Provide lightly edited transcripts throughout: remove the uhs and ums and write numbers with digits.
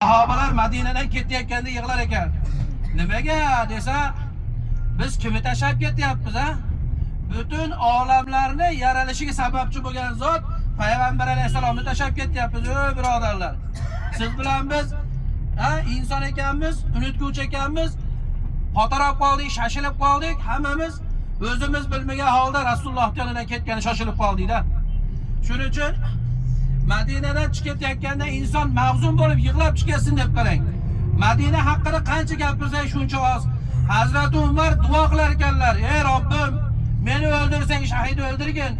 Sahobalar Madinadan ketayotganda yig'lar ekan. Nimaga desa, biz kimni tashlab ketyapmiz a? Butun olamlarni yaralishiga sababchi bo'lgan zot Payg'ambar alayhisalomni tashlab ketyapmiz, ey birodarlar. Siz bilan biz inson ekanmiz, unutguvchi ekanmiz. Xotirab qoldik, shashilib qoldik, hammamiz o'zimiz bilmagan holda Rasululloh yonidan ketgani shoshilib qoldik-da. Shuning uchun Madinadan chiqib ketayotganda inson mag'zum bo'lib yig'lab chiqasin deb qarang. Madina haqida qancha gapirsak shuncha oz. Hazrat Umar duo qilar ekanlar: "Ey Robbim, meni o'ldirsang shahid o'ldirgin,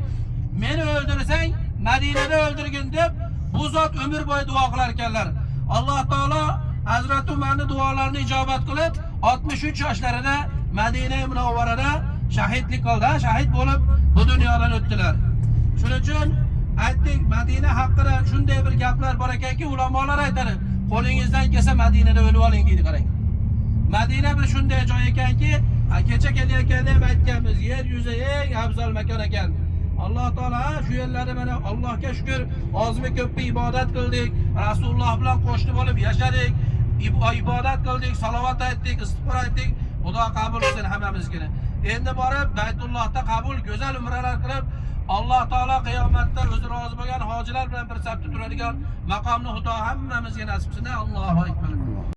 meni o'ldirsang Madinada o'ldirgin" deb bu zot umr bo'yi duo qilar ekanlar. Alloh taolo Hazrat Umarning duolarini ijobat qilib, 63 yoshlarida Madina Munawvarada shahidlik qildi, shahid bo'lib bu dunyodan o'tdilar. Shuning uchun aytdik, Madina haqida shunday bir gaplar bor ekanki, ulamolar aytadi, qo'lingizdan kelsa Madinada o'lib oling deydi, qarang. Madina bir shunday joy ekanki, kecha kelayotganda ham aytganmiz, yer yuzi eng afzal makon ekan. Alloh taolo shu yerlarda mana Allohga shukr, ozmi ko'pmi ibodat qildik, Rasululloh bilan qo'shni bo'lib yashadik, ibodat qildik, salovat aytdik, istig'for aytdik. Xudo qabul qilsin hammamizga. Endi borib Baytullohda qabul, go'zal umralar qilib, Alloh taolo qiyomatda o'zi rozi bo'lgan hojilar bilan bir safda turadigan maqomni Xudo hammamizga nasib qilsin. Allohu akbar.